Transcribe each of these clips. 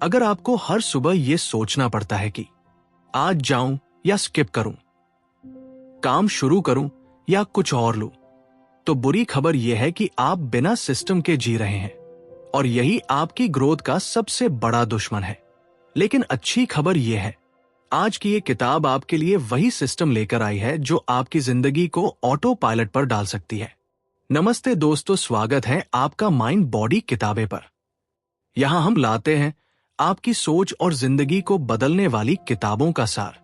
अगर आपको हर सुबह यह सोचना पड़ता है कि आज जाऊं या स्किप करूं, काम शुरू करूं या कुछ और लूं, तो बुरी खबर यह है कि आप बिना सिस्टम के जी रहे हैं और यही आपकी ग्रोथ का सबसे बड़ा दुश्मन है। लेकिन अच्छी खबर यह है, आज की ये किताब आपके लिए वही सिस्टम लेकर आई है जो आपकी जिंदगी को ऑटो पायलट पर डाल सकती है। नमस्ते दोस्तों, स्वागत है आपका माइंड बॉडी किताबें पर। यहां हम लाते हैं आपकी सोच और जिंदगी को बदलने वाली किताबों का सार।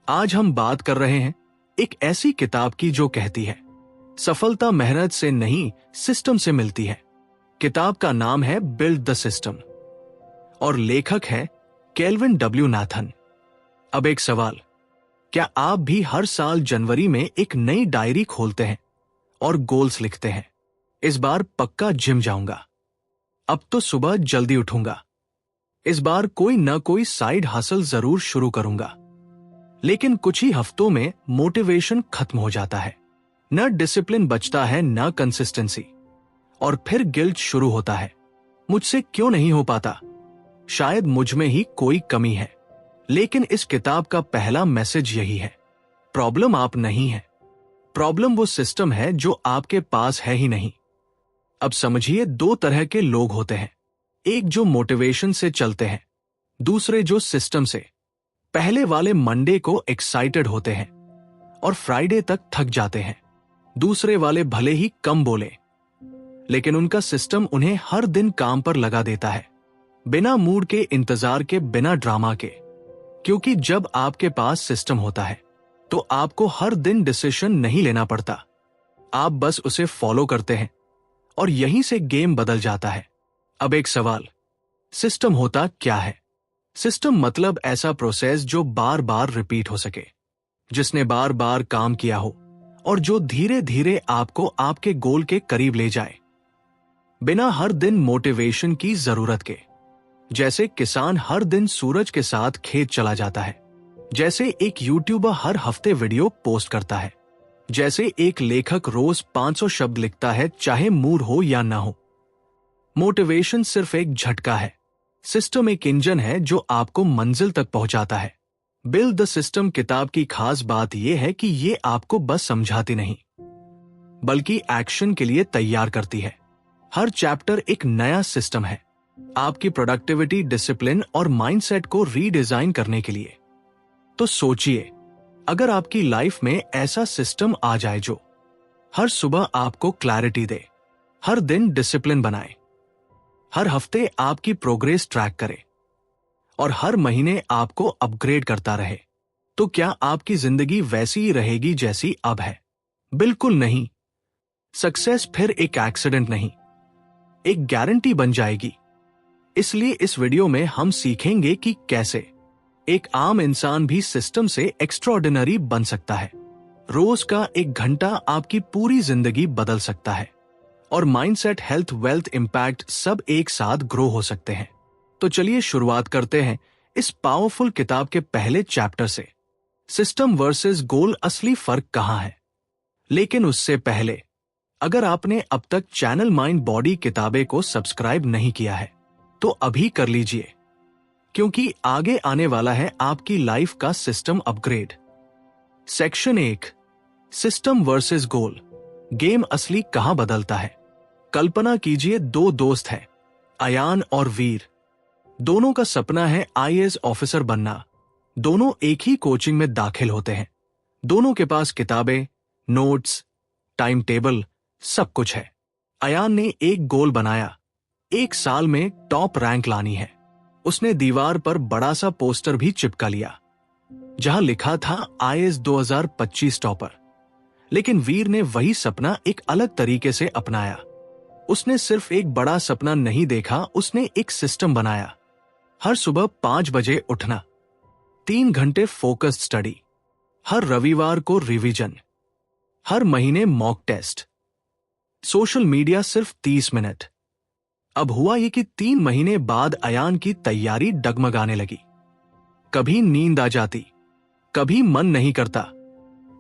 आज हम बात कर रहे हैं एक ऐसी किताब की जो कहती है सफलता मेहनत से नहीं सिस्टम से मिलती है। किताब का नाम है बिल्ड द सिस्टम और लेखक है केल्विन डब्ल्यू नाथन। अब एक सवाल, क्या आप भी हर साल जनवरी में एक नई डायरी खोलते हैं और गोल्स लिखते हैं? इस बार पक्का जिम जाऊंगा, अब तो सुबह जल्दी उठूंगा, इस बार कोई न कोई साइड हसल जरूर शुरू करूंगा। लेकिन कुछ ही हफ्तों में मोटिवेशन खत्म हो जाता है, न डिसिप्लिन बचता है न कंसिस्टेंसी, और फिर गिल्ट शुरू होता है। मुझसे क्यों नहीं हो पाता? शायद मुझ में ही कोई कमी है। लेकिन इस किताब का पहला मैसेज यही है, प्रॉब्लम आप नहीं है, प्रॉब्लम वो सिस्टम है जो आपके पास है ही नहीं। अब समझिए, दो तरह के लोग होते हैं, एक जो मोटिवेशन से चलते हैं, दूसरे जो सिस्टम से। पहले वाले मंडे को एक्साइटेड होते हैं और फ्राइडे तक थक जाते हैं। दूसरे वाले भले ही कम बोले, लेकिन उनका सिस्टम उन्हें हर दिन काम पर लगा देता है, बिना मूड के, इंतजार के, बिना ड्रामा के। क्योंकि जब आपके पास सिस्टम होता है तो आपको हर दिन डिसीजन नहीं लेना पड़ता, आप बस उसे फॉलो करते हैं और यहीं से गेम बदल जाता है। अब एक सवाल, सिस्टम होता क्या है? सिस्टम मतलब ऐसा प्रोसेस जो बार बार रिपीट हो सके, जिसने बार बार काम किया हो और जो धीरे धीरे आपको आपके गोल के करीब ले जाए, बिना हर दिन मोटिवेशन की जरूरत के। जैसे किसान हर दिन सूरज के साथ खेत चला जाता है, जैसे एक यूट्यूबर हर हफ्ते वीडियो पोस्ट करता है, जैसे एक लेखक रोज 500 शब्द लिखता है, चाहे मूड हो या ना हो। मोटिवेशन सिर्फ एक झटका है, सिस्टम एक इंजन है जो आपको मंजिल तक पहुंचाता है। बिल्ड द सिस्टम किताब की खास बात यह है कि ये आपको बस समझाती नहीं, बल्कि एक्शन के लिए तैयार करती है। हर चैप्टर एक नया सिस्टम है, आपकी प्रोडक्टिविटी, डिसिप्लिन और माइंडसेट को रीडिजाइन करने के लिए। तो सोचिए, अगर आपकी लाइफ में ऐसा सिस्टम आ जाए जो हर सुबह आपको क्लैरिटी दे, हर दिन डिसिप्लिन बनाए, हर हफ्ते आपकी प्रोग्रेस ट्रैक करे और हर महीने आपको अपग्रेड करता रहे, तो क्या आपकी जिंदगी वैसी ही रहेगी जैसी अब है? बिल्कुल नहीं। सक्सेस फिर एक एक्सीडेंट नहीं, एक गारंटी बन जाएगी। इसलिए इस वीडियो में हम सीखेंगे कि कैसे एक आम इंसान भी सिस्टम से एक्स्ट्राऑर्डिनरी बन सकता है। रोज का 1 घंटा आपकी पूरी जिंदगी बदल सकता है और माइंडसेट, हेल्थ, वेल्थ, इंपैक्ट सब एक साथ ग्रो हो सकते हैं। तो चलिए शुरुआत करते हैं इस पावरफुल किताब के पहले चैप्टर से, सिस्टम वर्सेस गोल, असली फर्क कहां है। लेकिन उससे पहले, अगर आपने अब तक चैनल माइंड बॉडी किताबें को सब्सक्राइब नहीं किया है तो अभी कर लीजिए, क्योंकि आगे आने वाला है आपकी लाइफ का system upgrade. Section 1, system versus goal, game असली कहां बदलता है। कल्पना कीजिए, 2 दोस्त हैं, अयान और वीर। दोनों का सपना है आईएएस ऑफिसर बनना। दोनों एक ही कोचिंग में दाखिल होते हैं, दोनों के पास किताबें, नोट्स, टाइम टेबल, सब कुछ है। अयान ने एक गोल बनाया, 1 साल में टॉप रैंक लानी है। उसने दीवार पर बड़ा सा पोस्टर भी चिपका लिया जहां लिखा था आईएएस 2025 टॉपर। लेकिन वीर ने वही सपना एक अलग तरीके से अपनाया। उसने सिर्फ एक बड़ा सपना नहीं देखा, उसने एक सिस्टम बनाया। हर सुबह 5 बजे उठना, 3 घंटे फोकस्ड स्टडी, हर रविवार को रिवीजन, हर महीने मॉक टेस्ट, सोशल मीडिया सिर्फ 30 मिनट। अब हुआ ये कि 3 महीने बाद अयान की तैयारी डगमगाने लगी। कभी नींद आ जाती, कभी मन नहीं करता,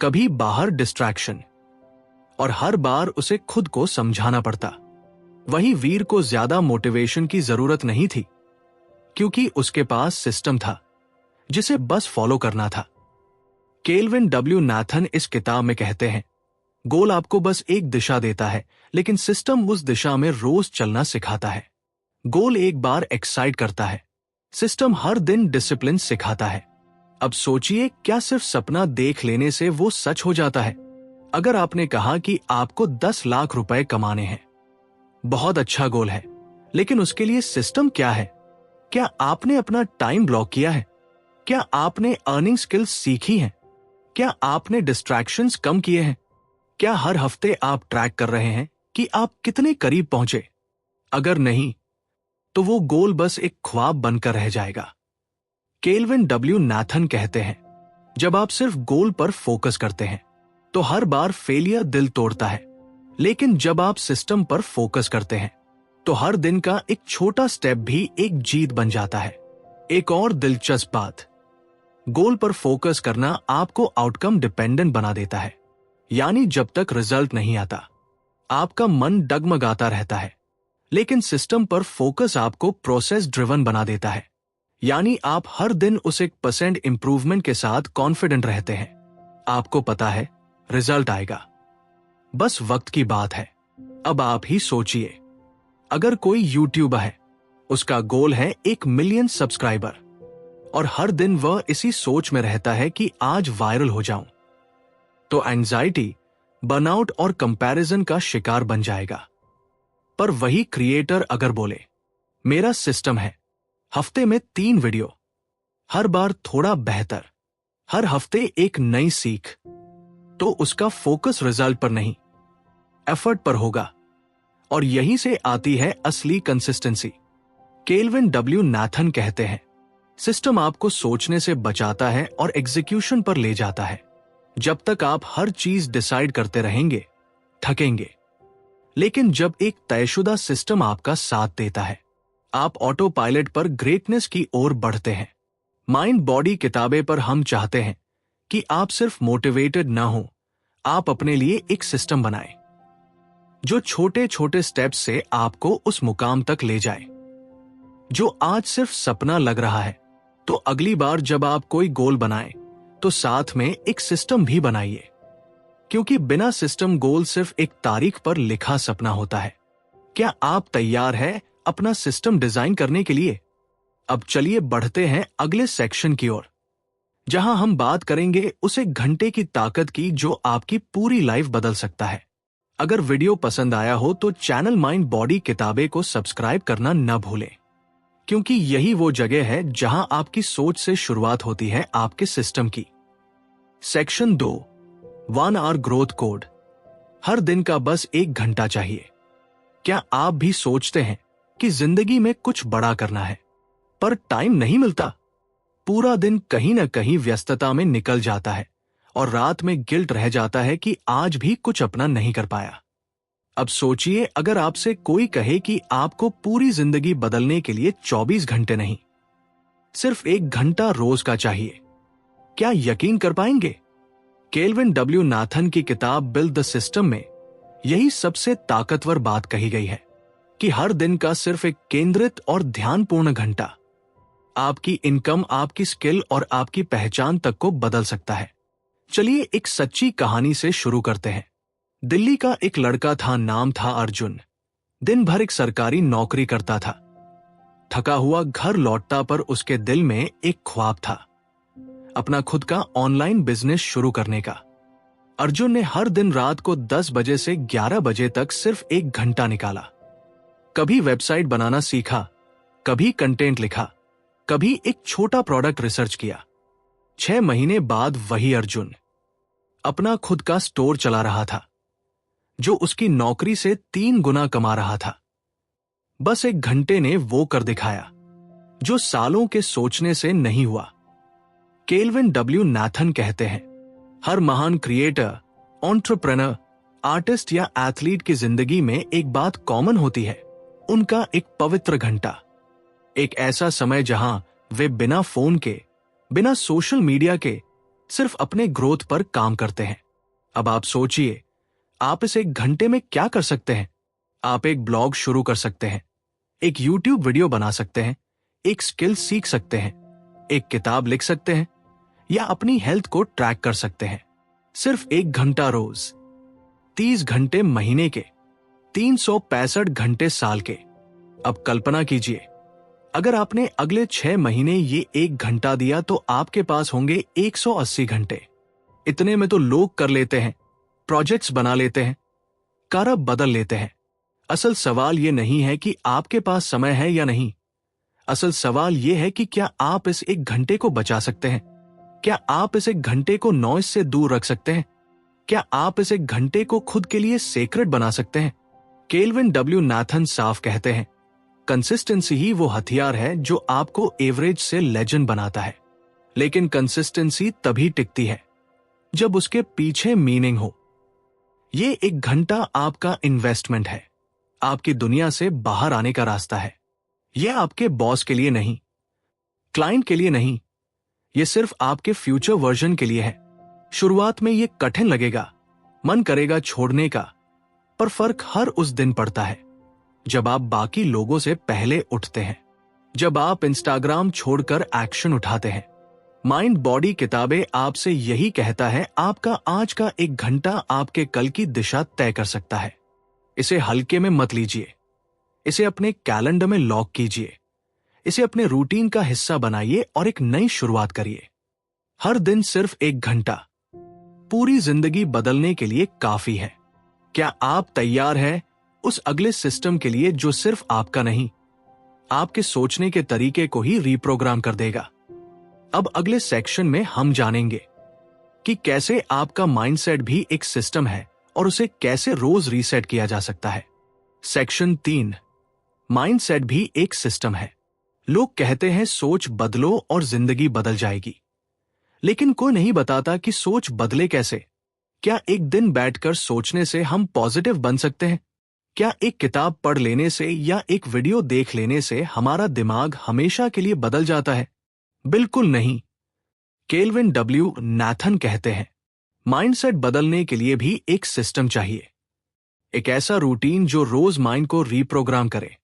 कभी बाहर डिस्ट्रैक्शन, और हर बार उसे खुद को समझाना पड़ता। वहीं वीर को ज्यादा मोटिवेशन की जरूरत नहीं थी, क्योंकि उसके पास सिस्टम था जिसे बस फॉलो करना था। केल्विन डब्ल्यू नाथन इस किताब में कहते हैं, गोल आपको बस एक दिशा देता है, लेकिन सिस्टम उस दिशा में रोज चलना सिखाता है। गोल एक बार एक्साइट करता है, सिस्टम हर दिन डिसिप्लिन सिखाता है। अब सोचिए, क्या सिर्फ सपना देख लेने से वो सच हो जाता है? अगर आपने कहा कि आपको 10 लाख रुपए कमाने हैं, बहुत अच्छा गोल है, लेकिन उसके लिए सिस्टम क्या है? क्या आपने अपना टाइम ब्लॉक किया है? क्या आपने अर्निंग स्किल्स सीखी हैं? क्या आपने डिस्ट्रैक्शंस कम किए हैं? क्या हर हफ्ते आप ट्रैक कर रहे हैं कि आप कितने करीब पहुंचे? अगर नहीं, तो वो गोल बस एक ख्वाब बनकर रह जाएगा। केल्विन डब्ल्यू नाथन कहते हैं, जब आप सिर्फ गोल पर फोकस करते हैं तो हर बार फेलियर दिल तोड़ता है, लेकिन जब आप सिस्टम पर फोकस करते हैं तो हर दिन का एक छोटा स्टेप भी एक जीत बन जाता है। एक और दिलचस्प बात, गोल पर फोकस करना आपको आउटकम डिपेंडेंट बना देता है। यानी जब तक रिजल्ट नहीं आता, आपका मन डगमगाता रहता है, लेकिन सिस्टम पर फोकस आपको प्रोसेस ड्रिवन बना देता है। यानी आप हर दिन उस 1% इंप्रूवमेंट के साथ कॉन्फिडेंट रहते हैं। आपको पता है रिजल्ट आएगा, बस वक्त की बात है। अब आप ही सोचिए, अगर कोई यूट्यूबर है, उसका गोल है 1 मिलियन सब्सक्राइबर, और हर दिन वह इसी सोच में रहता है कि आज वायरल हो जाऊं, तो एंजाइटी, बर्नआउट और कंपैरिजन का शिकार बन जाएगा। पर वही क्रिएटर अगर बोले, मेरा सिस्टम है, हफ्ते में 3 वीडियो, हर बार थोड़ा बेहतर, हर हफ्ते एक नई सीख, तो उसका फोकस रिजल्ट पर नहीं, एफर्ट पर होगा। और यहीं से आती है असली कंसिस्टेंसी। केल्विन डब्ल्यू नाथन कहते हैं, सिस्टम आपको सोचने से बचाता है और एग्जीक्यूशन पर ले जाता है। जब तक आप हर चीज डिसाइड करते रहेंगे, थकेंगे। लेकिन जब एक तयशुदा सिस्टम आपका साथ देता है, आप ऑटो पायलट पर ग्रेटनेस की ओर बढ़ते हैं। माइंड बॉडी किताबें पर हम चाहते हैं कि आप सिर्फ मोटिवेटेड ना हो, आप अपने लिए एक सिस्टम बनाएं जो छोटे छोटे स्टेप्स से आपको उस मुकाम तक ले जाए। जो आज सिर्फ सपना लग रहा है, तो अगली बार जब आप कोई गोल बनाएं, तो साथ में एक सिस्टम भी बनाइए, क्योंकि बिना सिस्टम गोल सिर्फ एक तारीख पर लिखा सपना होता है। क्या आप तैयार हैं अपना सिस्टम डिजाइन करने के लिए? अब चलिए बढ़ते हैं अगले सेक्शन की ओर, जहां हम बात करेंगे उस 1 घंटे की ताकत की जो आपकी पूरी लाइफ बदल सकता है। अगर वीडियो पसंद आया हो तो चैनल माइंड बॉडी किताबें को सब्सक्राइब करना न भूलें, क्योंकि यही वो जगह है जहां आपकी सोच से शुरुआत होती है आपके सिस्टम की। Section 2, 1 hour growth code. हर दिन का बस 1 घंटा चाहिए। क्या आप भी सोचते हैं कि जिंदगी में कुछ बड़ा करना है, पर टाइम नहीं मिलता? पूरा दिन कहीं न कहीं व्यस्तता में निकल जाता है और रात में गिल्ट रह जाता है कि आज भी कुछ अपना नहीं कर पाया। अब सोचिए, अगर आपसे कोई कहे कि आपको पूरी जिंदगी बदलने के लिए 24 घंटे नहीं, सिर्फ 1 घंटा रोज का चाहिए, क्या यकीन कर पाएंगे? केल्विन डब्ल्यू नाथन की किताब बिल्ड द सिस्टम में यही सबसे ताकतवर बात कही गई है कि हर दिन का सिर्फ एक केंद्रित और ध्यानपूर्ण घंटा आपकी इनकम, आपकी स्किल और आपकी पहचान तक को बदल सकता है। चलिए एक सच्ची कहानी से शुरू करते हैं। दिल्ली का एक लड़का था, नाम था अर्जुन। दिन भर एक सरकारी नौकरी करता था। थका हुआ घर लौटता पर उसके दिल में एक ख्वाब था, अपना खुद का ऑनलाइन बिजनेस शुरू करने का। अर्जुन ने हर दिन रात को 10 बजे से 11 बजे तक सिर्फ 1 घंटा निकाला। कभी वेबसाइट बनाना सीखा, कभी कंटेंट लिखा, कभी एक छोटा प्रोडक्ट रिसर्च किया। 6 महीने बाद वही अर्जुन अपना खुद का स्टोर चला रहा था, जो उसकी नौकरी से 3 गुना कमा रहा था। बस 1 घंटे ने वो कर दिखाया जो सालों के सोचने से नहीं हुआ। केल्विन डब्ल्यू नाथन कहते हैं, हर महान क्रिएटर, एंटरप्रेन्योर, आर्टिस्ट या एथलीट की जिंदगी में एक बात कॉमन होती है, उनका एक पवित्र घंटा। एक ऐसा समय जहां वे बिना फोन के, बिना सोशल मीडिया के सिर्फ अपने ग्रोथ पर काम करते हैं। अब आप सोचिए, आप इस 1 घंटे में क्या कर सकते हैं? आप एक ब्लॉग शुरू कर सकते हैं, एक यूट्यूब वीडियो बना सकते हैं, एक स्किल सीख सकते हैं, एक किताब लिख सकते हैं या अपनी हेल्थ को ट्रैक कर सकते हैं। सिर्फ 1 घंटा रोज, 30 घंटे महीने के, 365 घंटे साल के। अब कल्पना कीजिए, अगर आपने अगले 6 महीने ये 1 घंटा दिया तो आपके पास होंगे 180 घंटे। इतने में तो लोग कर लेते हैं, प्रोजेक्ट्स बना लेते हैं, कारब बदल लेते हैं। असल सवाल ये नहीं है कि आपके पास समय है या नहीं। असल सवाल ये है कि क्या आप इस 1 घंटे को बचा सकते हैं? क्या आप इस 1 घंटे को नॉइज से दूर रख सकते हैं? क्या आप इस 1 घंटे को खुद के लिए सेक्रेट बना सकते हैं? केल्विन डब्ल्यू नाथन साफ कहते हैं, कंसिस्टेंसी ही वो हथियार है जो आपको एवरेज से लेजेंड बनाता है। लेकिन कंसिस्टेंसी तभी टिकती है जब उसके पीछे मीनिंग हो। ये 1 घंटा आपका इन्वेस्टमेंट है, आपकी दुनिया से बाहर आने का रास्ता है। यह आपके बॉस के लिए नहीं, क्लाइंट के लिए नहीं, यह सिर्फ आपके फ्यूचर वर्जन के लिए है। शुरुआत में यह कठिन लगेगा, मन करेगा छोड़ने का, पर फर्क हर उस दिन पड़ता है जब आप बाकी लोगों से पहले उठते हैं, जब आप इंस्टाग्राम छोड़कर एक्शन उठाते हैं। माइंड बॉडी किताबें आपसे यही कहता है, आपका आज का 1 घंटा आपके कल की दिशा तय कर सकता है। इसे हल्के में मत लीजिए, इसे अपने कैलेंडर में लॉक कीजिए, इसे अपने रूटीन का हिस्सा बनाइए और एक नई शुरुआत करिए। हर दिन सिर्फ 1 घंटा पूरी जिंदगी बदलने के लिए काफी है। क्या आप तैयार हैं उस अगले सिस्टम के लिए जो सिर्फ आपका नहीं, आपके सोचने के तरीके को ही रीप्रोग्राम कर देगा? अब अगले सेक्शन में हम जानेंगे कि कैसे आपका माइंडसेट भी एक सिस्टम है और उसे कैसे रोज रीसेट किया जा सकता है। सेक्शन 3, माइंडसेट भी एक सिस्टम है। लोग कहते हैं सोच बदलो और जिंदगी बदल जाएगी, लेकिन कोई नहीं बताता कि सोच बदले कैसे। क्या एक दिन बैठकर सोचने से हम पॉजिटिव बन सकते हैं? क्या एक किताब पढ़ लेने से या एक वीडियो देख लेने से हमारा दिमाग हमेशा के लिए बदल जाता है? बिल्कुल नहीं। केल्विन डब्ल्यू नाथन कहते हैं, माइंडसेट बदलने के लिए भी एक सिस्टम चाहिए, एक ऐसा रूटीन जो रोज माइंड को रीप्रोग्राम करे।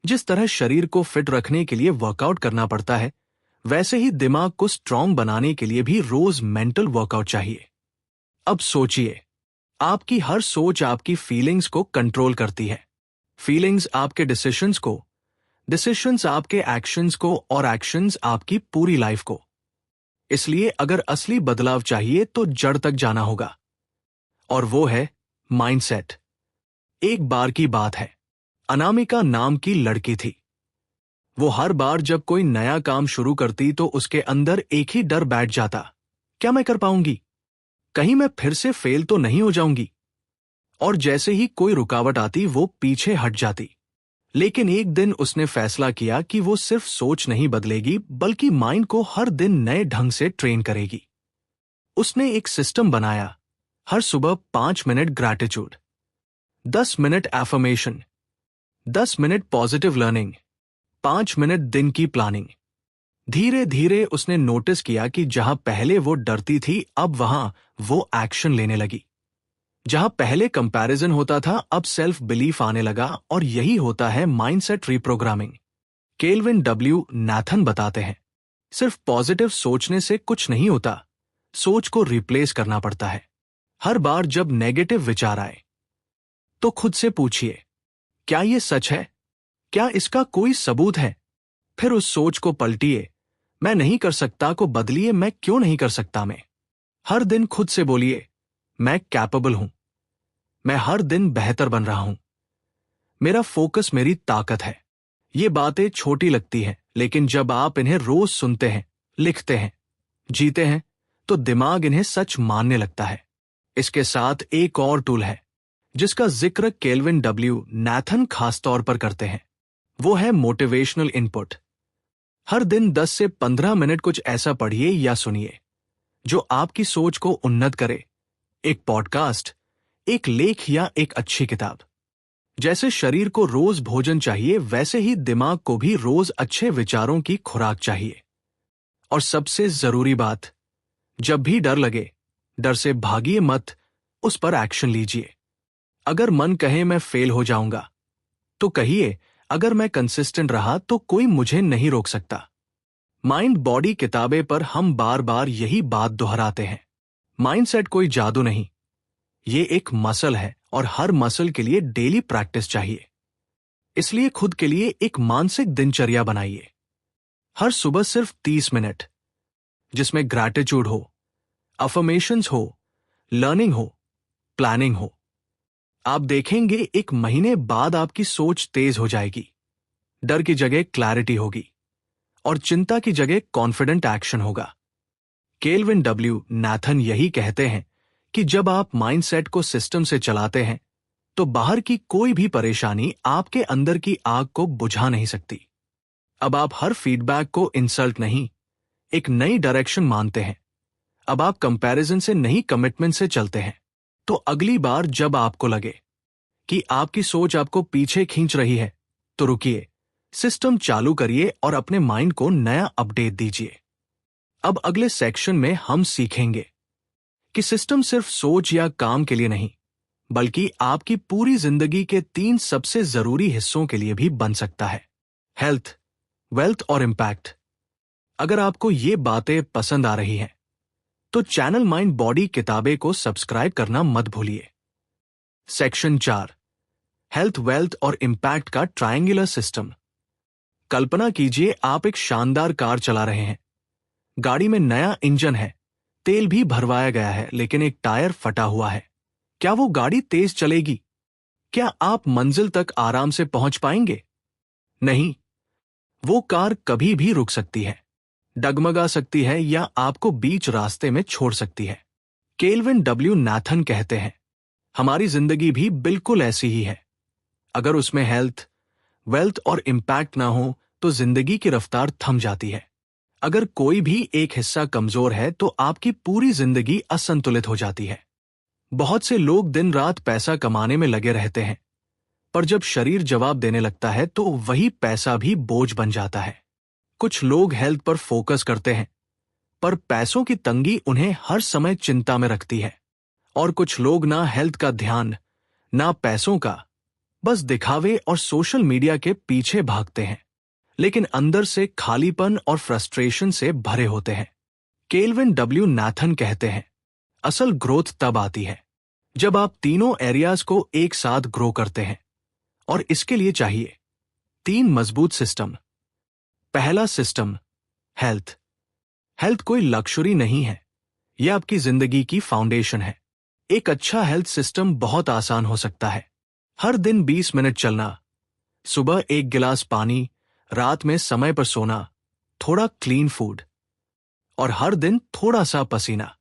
जिस तरह शरीर को फिट रखने के लिए वर्कआउट करना पड़ता है, वैसे ही दिमाग को स्ट्रांग बनाने के लिए भी रोज मेंटल वर्कआउट चाहिए। अब सोचिए, आपकी हर सोच आपकी फीलिंग्स को कंट्रोल करती है, फीलिंग्स आपके डिसीजंस को, डिसीजंस आपके एक्शंस को और एक्शंस आपकी पूरी लाइफ को। इसलिए अगर असली बदलाव चाहिए तो जड़ तक जाना होगा, और वो है माइंडसेट। एक बार की बात है, अनामिका नाम की लड़की थी। वो हर बार जब कोई नया काम शुरू करती तो उसके अंदर एक ही डर बैठ जाता, क्या मैं कर पाऊंगी? कहीं मैं फिर से फेल तो नहीं हो जाऊंगी? और जैसे ही कोई रुकावट आती वो पीछे हट जाती। लेकिन एक दिन उसने फैसला किया कि वो सिर्फ सोच नहीं बदलेगी बल्कि माइंड को हर दिन नए ढंग से ट्रेन करेगी। उसने एक सिस्टम बनाया, हर सुबह 5 minute gratitude, 10 minute affirmation, 10 minute positive learning, 5 minute दिन की प्लानिंग। धीरे धीरे उसने नोटिस किया कि जहां पहले वो डरती थी अब वहां वो एक्शन लेने लगी। जहां पहले कंपैरिजन होता था अब सेल्फ बिलीफ आने लगा, और यही होता है mindset reprogramming. Kelvin W Nathan बताते हैं, सिर्फ पॉजिटिव सोचने से कुछ नहीं होता, सोच को रिप्लेस करना पड़ता है। हर बार जब नेगेटिव विचार आए तो खुद से पूछिए, क्या ये सच है? क्या इसका कोई सबूत है? फिर उस सोच को पलटिए, मैं नहीं कर सकता को बदलिए, मैं क्यों नहीं कर सकता में। हर दिन खुद से बोलिए, मैं कैपेबल हूं, मैं हर दिन बेहतर बन रहा हूं, मेरा फोकस मेरी ताकत है। ये बातें छोटी लगती हैं, लेकिन जब आप इन्हें रोज सुनते हैं, लिखते हैं, जीते हैं, तो दिमाग इन्हें सच मानने लगता है। इसके साथ एक और टूल है जिसका जिक्र केल्विन डब्ल्यू नाथन खास तौर पर करते हैं, वो है मोटिवेशनल इनपुट। हर दिन 10 से 15 मिनट कुछ ऐसा पढ़िए या सुनिए जो आपकी सोच को उन्नत करे। एक पॉडकास्ट, एक लेख या एक अच्छी किताब। जैसे शरीर को रोज भोजन चाहिए, वैसे ही दिमाग को भी रोज अच्छे विचारों की खुराक चाहिए। और सबसे जरूरी बात, जब भी डर लगे, डर से भागिए मत, उस पर एक्शन लीजिए। अगर मन कहे मैं फेल हो जाऊंगा, तो कहिए अगर मैं कंसिस्टेंट रहा तो कोई मुझे नहीं रोक सकता। माइंड बॉडी किताबें पर हम बार बार यही बात दोहराते हैं। माइंडसेट कोई जादू नहीं, ये एक मसल है और हर मसल के लिए डेली प्रैक्टिस चाहिए। इसलिए खुद के लिए एक मानसिक दिनचर्या बनाइए। हर सुबह सिर्फ 30 मिनट, जिसमें ग्रैटिट्यूड हो, अफर्मेशंस हो, लर्निंग हो, प्लानिंग हो। आप देखेंगे एक महीने बाद आपकी सोच तेज हो जाएगी, डर की जगह क्लैरिटी होगी और चिंता की जगह कॉन्फिडेंट एक्शन होगा। केल्विन डब्ल्यू नाथन यही कहते हैं कि जब आप माइंडसेट को सिस्टम से चलाते हैं तो बाहर की कोई भी परेशानी आपके अंदर की आग को बुझा नहीं सकती। अब आप हर फीडबैक को इंसल्ट नहीं, एक नई डायरेक्शन मानते हैं। अब आप कंपैरिजन से नहीं, कमिटमेंट से चलते हैं। तो अगली बार जब आपको लगे कि आपकी सोच आपको पीछे खींच रही है, तो रुकिए, सिस्टम चालू करिए और अपने माइंड को नया अपडेट दीजिए। अब अगले सेक्शन में हम सीखेंगे कि सिस्टम सिर्फ सोच या काम के लिए नहीं, बल्कि आपकी पूरी जिंदगी के 3 सबसे जरूरी हिस्सों के लिए भी बन सकता है: हेल्थ, वेल्थ और इम्पैक्ट। अगर आपको ये बातें पसंद आ रही हैं, तो चैनल माइंड बॉडी किताबें को सब्सक्राइब करना मत भूलिए। सेक्शन 4, हेल्थ, वेल्थ और इम्पैक्ट का ट्रायंगुलर सिस्टम। कल्पना कीजिए आप एक शानदार कार चला रहे हैं। गाड़ी में नया इंजन है, तेल भी भरवाया गया है, लेकिन एक टायर फटा हुआ है। क्या वो गाड़ी तेज चलेगी? क्या आप मंजिल तक आराम से पहुंच पाएंगे? नहीं। वो कार कभी भी रुक सकती है, डगमगा सकती है या आपको बीच रास्ते में छोड़ सकती है। केल्विन डब्ल्यू नाथन कहते हैं, हमारी जिंदगी भी बिल्कुल ऐसी ही है। अगर उसमें हेल्थ, वेल्थ और इम्पैक्ट ना हो तो जिंदगी की रफ्तार थम जाती है। अगर कोई भी एक हिस्सा कमजोर है तो आपकी पूरी जिंदगी असंतुलित हो जाती है। बहुत से लोग दिन रात पैसा कमाने में लगे रहते हैं, पर जब शरीर जवाब देने लगता है तो वही पैसा भी बोझ बन जाता है। कुछ लोग हेल्थ पर फोकस करते हैं, पर पैसों की तंगी उन्हें हर समय चिंता में रखती है। और कुछ लोग ना हेल्थ का ध्यान, ना पैसों का, बस दिखावे और सोशल मीडिया के पीछे भागते हैं, लेकिन अंदर से खालीपन और फ्रस्ट्रेशन से भरे होते हैं। केल्विन डब्ल्यू नाथन कहते हैं, असल ग्रोथ तब आती है जब आप तीनों एरियाज को एक साथ ग्रो करते हैं, और इसके लिए चाहिए 3 मजबूत सिस्टम। पहला सिस्टम, हेल्थ। हेल्थ कोई लक्ष्यूरी नहीं है, यह आपकी जिंदगी की फाउंडेशन है। एक अच्छा हेल्थ सिस्टम बहुत आसान हो सकता है। हर दिन 20 मिनट चलना, सुबह 1 गिलास पानी, रात में समय पर सोना, थोड़ा क्लीन फूड और हर दिन थोड़ा सा पसीना।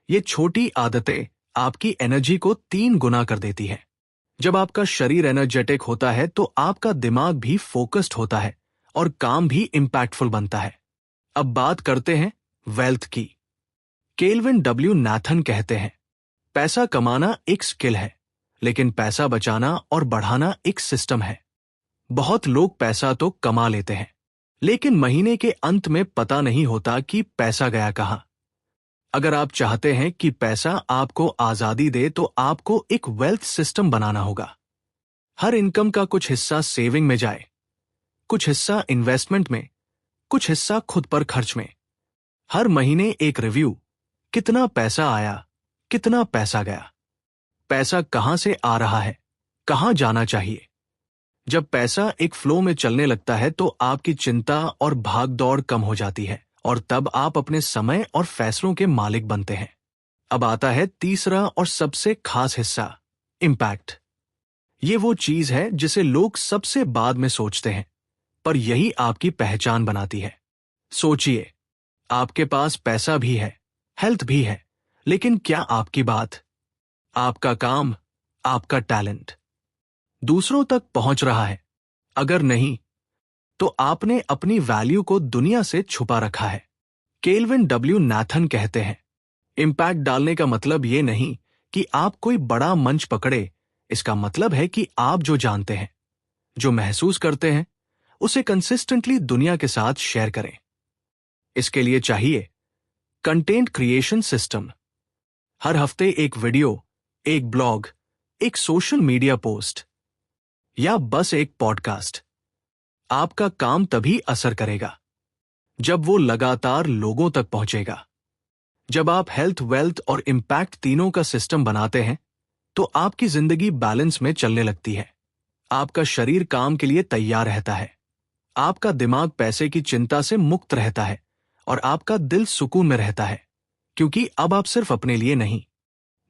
ये छोटी आदतें आपकी एनर्जी को 3 गुना कर देती है। जब आपका शरीर एनर्जेटिक होता है तो आपका दिमाग भी फोकस्ड होता है और काम भी इंपैक्टफुल बनता है। अब बात करते हैं वेल्थ की। केल्विन डब्ल्यू नाथन कहते हैं, पैसा कमाना एक स्किल है, लेकिन पैसा बचाना और बढ़ाना एक सिस्टम है। बहुत लोग पैसा तो कमा लेते हैं, लेकिन महीने के अंत में पता नहीं होता कि पैसा गया कहां। अगर आप चाहते हैं कि पैसा आपको आजादी दे तो आपको एक वेल्थ सिस्टम बनाना होगा। हर इनकम का कुछ हिस्सा सेविंग में जाए, कुछ हिस्सा इन्वेस्टमेंट में, कुछ हिस्सा खुद पर खर्च में। हर महीने एक रिव्यू, कितना पैसा आया, कितना पैसा गया, पैसा कहां से आ रहा है, कहां जाना चाहिए। जब पैसा एक फ्लो में चलने लगता है तो आपकी चिंता और भागदौड़ कम हो जाती है और तब आप अपने समय और फैसलों के मालिक बनते हैं। अब आता है तीसरा और सबसे खास हिस्सा, इम्पैक्ट। ये वो चीज है जिसे लोग सबसे बाद में सोचते हैं, पर यही आपकी पहचान बनाती है। सोचिए, आपके पास पैसा भी है, हेल्थ भी है, लेकिन क्या आपकी बात, आपका काम, आपका टैलेंट दूसरों तक पहुंच रहा है? अगर नहीं, तो आपने अपनी वैल्यू को दुनिया से छुपा रखा है। केल्विन डब्ल्यू नाथन कहते हैं, इम्पैक्ट डालने का मतलब ये नहीं कि आप कोई बड़ा मंच पकड़े। इसका मतलब है कि आप जो जानते हैं, जो महसूस करते हैं, उसे कंसिस्टेंटली दुनिया के साथ शेयर करें। इसके लिए चाहिए कंटेंट क्रिएशन सिस्टम। हर हफ्ते एक वीडियो, एक ब्लॉग, एक सोशल मीडिया पोस्ट। या बस एक पॉडकास्ट, आपका काम तभी असर करेगा जब वो लगातार लोगों तक पहुंचेगा। जब आप हेल्थ, वेल्थ और इम्पैक्ट तीनों का सिस्टम बनाते हैं तो आपकी जिंदगी बैलेंस में चलने लगती है। आपका शरीर काम के लिए तैयार रहता है, आपका दिमाग पैसे की चिंता से मुक्त रहता है और आपका दिल सुकून में रहता है, क्योंकि अब आप सिर्फ अपने लिए नहीं,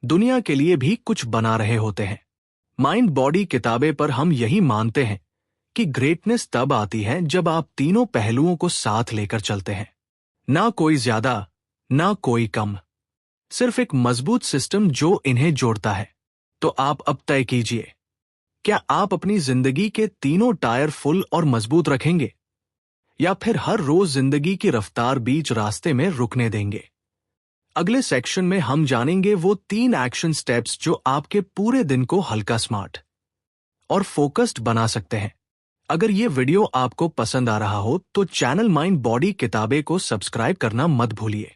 दुनिया के लिए भी कुछ बना रहे होते हैं। माइंड बॉडी किताबें पर हम यही मानते हैं कि ग्रेटनेस तब आती है जब आप तीनों पहलुओं को साथ लेकर चलते हैं। ना कोई ज्यादा, ना कोई कम, सिर्फ एक मजबूत सिस्टम जो इन्हें जोड़ता है। तो आप अब तय कीजिए, क्या आप अपनी जिंदगी के तीनों टायर फुल और मजबूत रखेंगे या फिर हर रोज जिंदगी की रफ्तार बीच रास्ते में रुकने देंगे? अगले सेक्शन में हम जानेंगे वो 3 एक्शन स्टेप्स जो आपके पूरे दिन को हल्का, स्मार्ट और फोकस्ड बना सकते हैं। अगर ये वीडियो आपको पसंद आ रहा हो तो चैनल माइंड बॉडी किताबें को सब्सक्राइब करना मत भूलिए।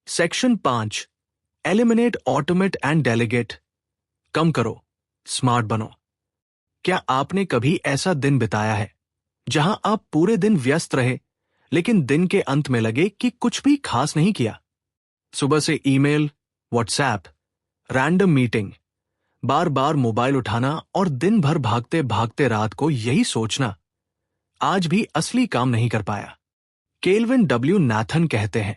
Section 5, eliminate, automate and delegate. कम करो, स्मार्ट बनो। क्या आपने कभी ऐसा दिन बिताया है जहां आप पूरे दिन व्यस्त रहे लेकिन दिन के अंत में लगे कि कुछ भी खास नहीं किया? सुबह से ईमेल, व्हाट्सएप, रैंडम मीटिंग, बार बार मोबाइल उठाना और दिन भर भागते भागते रात को यही सोचना, आज भी असली काम नहीं कर पाया। केल्विन डब्ल्यू नाथन कहते हैं,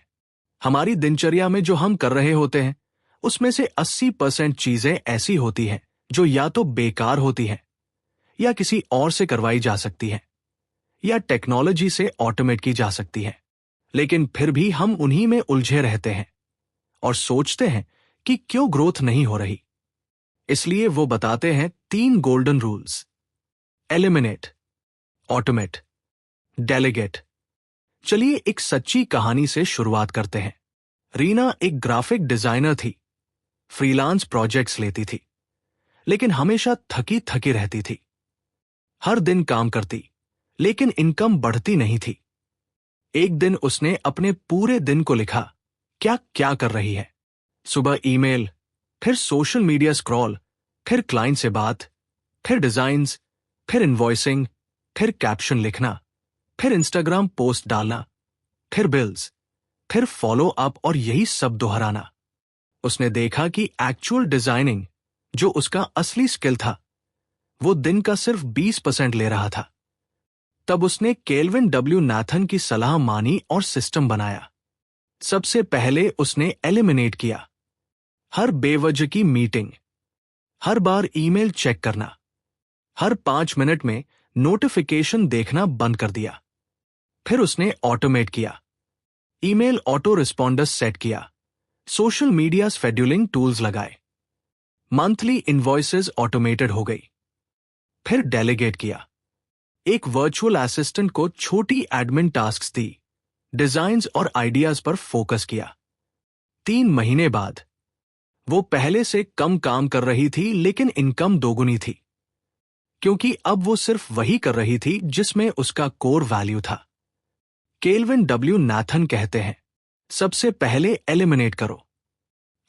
हमारी दिनचर्या में जो हम कर रहे होते हैं उसमें से 80% चीजें ऐसी होती हैं जो या तो बेकार होती हैं या किसी और से करवाई जा सकती हैं या टेक्नोलॉजी से ऑटोमेट की जा सकती हैं, लेकिन फिर भी हम उन्हीं में उलझे रहते हैं और सोचते हैं कि क्यों ग्रोथ नहीं हो रही। इसलिए वो बताते हैं 3 golden rules: eliminate, automate, delegate. चलिए एक सच्ची कहानी से शुरुआत करते हैं। रीना एक ग्राफिक डिजाइनर थी, फ्रीलांस प्रोजेक्ट्स लेती थी, लेकिन हमेशा थकी थकी रहती थी। हर दिन काम करती, लेकिन इनकम बढ़ती नहीं थी। एक दिन उसने अपने पूरे दिन को लिखा, क्या क्या कर रही है। सुबह ईमेल, फिर सोशल मीडिया स्क्रॉल, फिर क्लाइंट से बात, फिर डिजाइन्स, फिर इनवॉइसिंग, फिर कैप्शन लिखना, फिर इंस्टाग्राम पोस्ट डालना, फिर बिल्स, फिर फॉलो अप और यही सब दोहराना। उसने देखा कि एक्चुअल डिजाइनिंग, जो उसका असली स्किल था, वो दिन का सिर्फ 20% ले रहा था। तब उसने केल्विन डब्ल्यू नाथन की सलाह मानी और सिस्टम बनाया। सबसे पहले उसने एलिमिनेट किया, हर बेवजह की मीटिंग, हर बार ईमेल चेक करना, हर 5 मिनट में नोटिफिकेशन देखना बंद कर दिया। फिर उसने ऑटोमेट किया, ईमेल ऑटो रिस्पॉन्डर्स सेट किया, सोशल मीडिया शेड्यूलिंग टूल्स लगाए, मंथली इनवॉइसेस ऑटोमेटेड हो गई। फिर डेलीगेट किया, एक वर्चुअल असिस्टेंट को छोटी एडमिन टास्क्स दी, डिजाइन्स और आइडियाज पर फोकस किया। 3 महीने बाद वो पहले से कम काम कर रही थी, लेकिन इनकम दोगुनी थी, क्योंकि अब वो सिर्फ वही कर रही थी जिसमें उसका कोर वैल्यू था। केल्विन डब्ल्यू नाथन कहते हैं, सबसे पहले एलिमिनेट करो।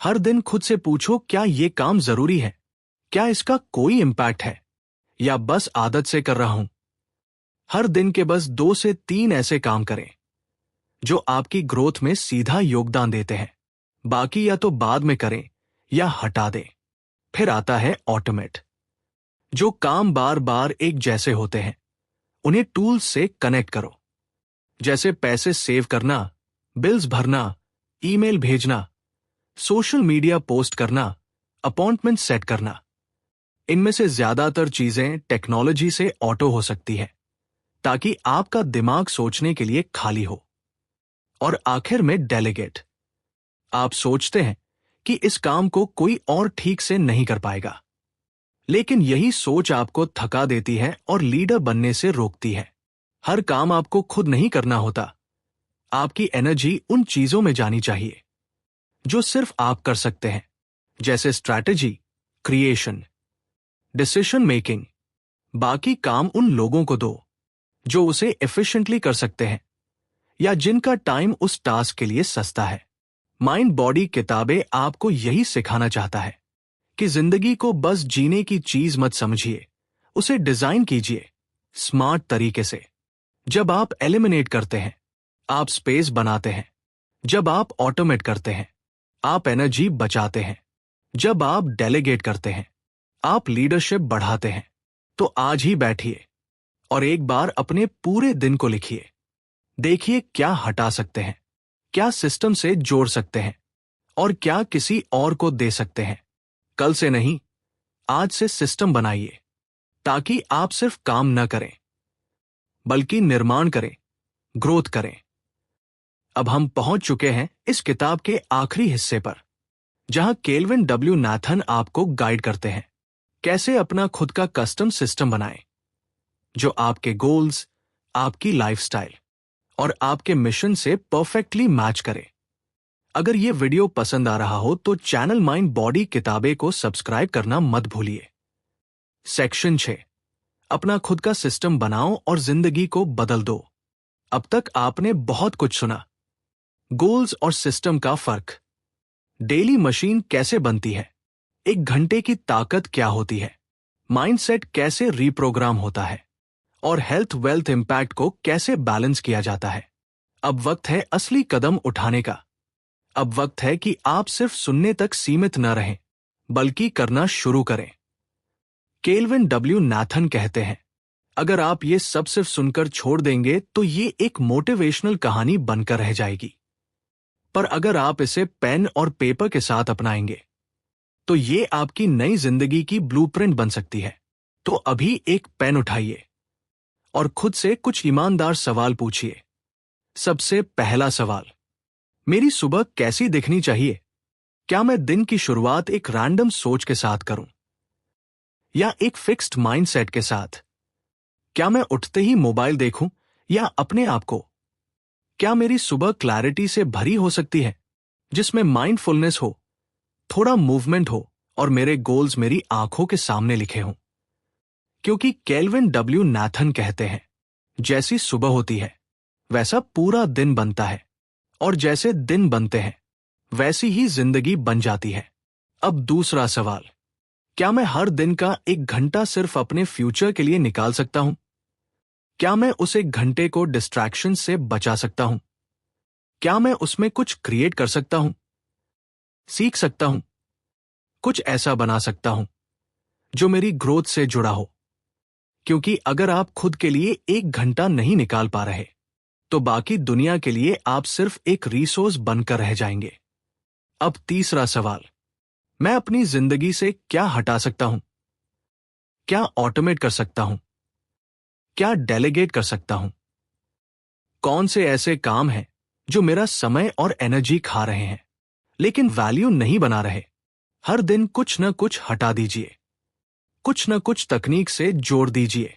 हर दिन खुद से पूछो, क्या ये काम जरूरी है? क्या इसका कोई इंपैक्ट है या बस आदत से कर रहा हूं? हर दिन के बस 2 से 3 ऐसे काम करें जो आपकी ग्रोथ में सीधा योगदान देते हैं। बाकी या तो बाद में करें या हटा दें। फिर आता है ऑटोमेट। जो काम बार बार एक जैसे होते हैं उन्हें टूल्स से कनेक्ट करो, जैसे पैसे सेव करना, बिल्स भरना, ईमेल भेजना, सोशल मीडिया पोस्ट करना, अपॉइंटमेंट सेट करना। इनमें से ज्यादातर चीजें टेक्नोलॉजी से ऑटो हो सकती है, ताकि आपका दिमाग सोचने के लिए खाली हो। और आखिर में डेलीगेट। आप सोचते हैं कि इस काम को कोई और ठीक से नहीं कर पाएगा, लेकिन यही सोच आपको थका देती है और लीडर बनने से रोकती है। हर काम आपको खुद नहीं करना होता। आपकी एनर्जी उन चीजों में जानी चाहिए जो सिर्फ आप कर सकते हैं, जैसे स्ट्रैटेजी, क्रिएशन, डिसीजन मेकिंग। बाकी काम उन लोगों को दो जो उसे एफिशिएंटली कर सकते हैं या जिनका टाइम उस टास्क के लिए सस्ता है। माइंड बॉडी किताबें आपको यही सिखाना चाहता है कि जिंदगी को बस जीने की चीज मत समझिए, उसे डिजाइन कीजिए स्मार्ट तरीके से। जब आप एलिमिनेट करते हैं, आप स्पेस बनाते हैं। जब आप ऑटोमेट करते हैं, आप एनर्जी बचाते हैं। जब आप डेलीगेट करते हैं, आप लीडरशिप बढ़ाते हैं। तो आज ही बैठिए और एक बार अपने पूरे दिन को लिखिए। देखिए क्या हटा सकते हैं, क्या सिस्टम से जोड़ सकते हैं और क्या किसी और को दे सकते हैं। कल से नहीं, आज से सिस्टम बनाइए, ताकि आप सिर्फ काम न करें बल्कि निर्माण करें, ग्रोथ करें। अब हम पहुंच चुके हैं इस किताब के आखिरी हिस्से पर, जहां केल्विन डब्ल्यू नाथन आपको गाइड करते हैं कैसे अपना खुद का कस्टम सिस्टम बनाएं, जो आपके गोल्स, आपकी लाइफस्टाइल और आपके मिशन से परफेक्टली मैच करे। अगर यह वीडियो पसंद आ रहा हो तो चैनल माइंड बॉडी किताबें को सब्सक्राइब करना मत भूलिए। सेक्शन 6, अपना खुद का सिस्टम बनाओ और जिंदगी को बदल दो। अब तक आपने बहुत कुछ सुना, गोल्स और सिस्टम का फर्क, डेली मशीन कैसे बनती है, 1 घंटे की ताकत क्या होती है, माइंडसेट कैसे रीप्रोग्राम होता है और हेल्थ वेल्थ इंपैक्ट को कैसे बैलेंस किया जाता है। अब वक्त है असली कदम उठाने का। अब वक्त है कि आप सिर्फ सुनने तक सीमित न रहें, बल्कि करना शुरू करें। केल्विन डब्ल्यू नाथन कहते हैं, अगर आप ये सब सिर्फ सुनकर छोड़ देंगे तो ये एक मोटिवेशनल कहानी बनकर रह जाएगी। पर अगर आप इसे पेन और पेपर के साथ अपनाएंगे, तो ये आपकी नई जिंदगी की ब्लूप्रिंट बन सकती है। तो अभी एक पेन उठाइए और खुद से कुछ ईमानदार सवाल पूछिए। सबसे पहला सवाल, मेरी सुबह कैसी दिखनी चाहिए? क्या मैं दिन की शुरुआत एक रैंडम सोच के साथ करूं या एक फिक्स्ड माइंडसेट के साथ? क्या मैं उठते ही मोबाइल देखूं या अपने आप को? क्या मेरी सुबह क्लैरिटी से भरी हो सकती है, जिसमें माइंडफुलनेस हो, थोड़ा मूवमेंट हो और मेरे गोल्स मेरी आंखों के सामने लिखे हों? क्योंकि केल्विन डब्ल्यू नाथन कहते हैं, जैसी सुबह होती है वैसा पूरा दिन बनता है, और जैसे दिन बनते हैं वैसी ही जिंदगी बन जाती है। अब दूसरा सवाल, क्या मैं हर दिन का 1 घंटा सिर्फ अपने फ्यूचर के लिए निकाल सकता हूं? क्या मैं उस 1 घंटे को डिस्ट्रैक्शन से बचा सकता हूं? क्या मैं उसमें कुछ क्रिएट कर सकता हूं, सीख सकता हूं, कुछ ऐसा बना सकता हूं जो मेरी ग्रोथ से जुड़ा हो? क्योंकि अगर आप खुद के लिए 1 घंटा नहीं निकाल पा रहे, तो बाकी दुनिया के लिए आप सिर्फ एक रिसोर्स बनकर रह जाएंगे। अब तीसरा सवाल, मैं अपनी जिंदगी से क्या हटा सकता हूं? क्या ऑटोमेट कर सकता हूं? क्या डेलीगेट कर सकता हूं? कौन से ऐसे काम हैं जो मेरा समय और एनर्जी खा रहे हैं, लेकिन वैल्यू नहीं बना रहे? हर दिन कुछ न कुछ हटा दीजिए, कुछ न कुछ तकनीक से जोड़ दीजिए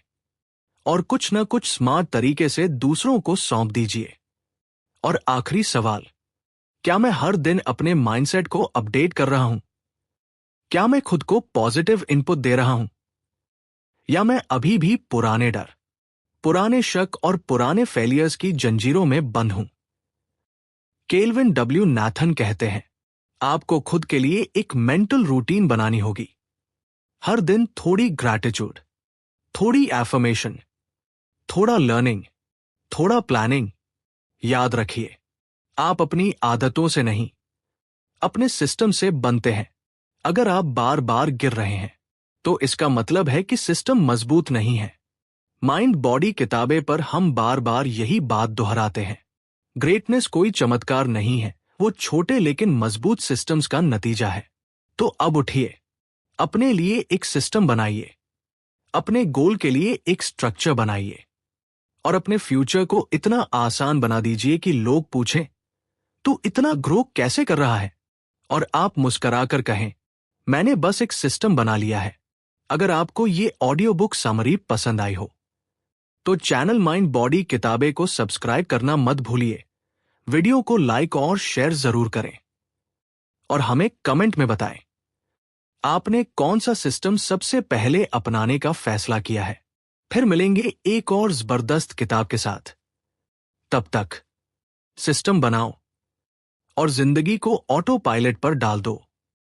और कुछ न कुछ स्मार्ट तरीके से दूसरों को सौंप दीजिए। और आखिरी सवाल, क्या मैं हर दिन अपने माइंडसेट को अपडेट कर रहा हूं? क्या मैं खुद को पॉजिटिव इनपुट दे रहा हूं? या मैं अभी भी पुराने डर, पुराने शक और पुराने फेलियर्स की जंजीरों में बंद हूं? केल्विन डब्ल्यू नाथन कहते हैं, आपको खुद के लिए एक मेंटल रूटीन बनानी होगी। हर दिन थोड़ी ग्रैटिट्यूड, थोड़ी एफर्मेशन, थोड़ा लर्निंग, थोड़ा प्लानिंग। याद रखिए, आप अपनी आदतों से नहीं, अपने सिस्टम से बनते हैं। अगर आप बार बार गिर रहे हैं, तो इसका मतलब है कि सिस्टम मजबूत नहीं है। माइंड बॉडी किताबें पर हम बार बार यही बात दोहराते हैं। ग्रेटनेस कोई चमत्कार नहीं है, वो छोटे लेकिन मजबूत सिस्टम्स का नतीजा है। तो अब उठिए, अपने लिए एक सिस्टम बनाइए, अपने गोल के लिए एक स्ट्रक्चर बनाइए और अपने फ्यूचर को इतना आसान बना दीजिए कि लोग पूछें, तू इतना ग्रो कैसे कर रहा है? और आप मुस्कुराकर कहें, मैंने बस एक सिस्टम बना लिया है। अगर आपको ये ऑडियो बुक समरी पसंद आई हो, तो चैनल माइंड बॉडी किताबें को सब्सक्राइब करना मत भूलिए। वीडियो को लाइक और शेयर जरूर करें और हमें कमेंट में बताएं, आपने कौन सा सिस्टम सबसे पहले अपनाने का फैसला किया है। फिर मिलेंगे एक और जबरदस्त किताब के साथ। तब तक सिस्टम बनाओ और जिंदगी को ऑटो पायलट पर डाल दो।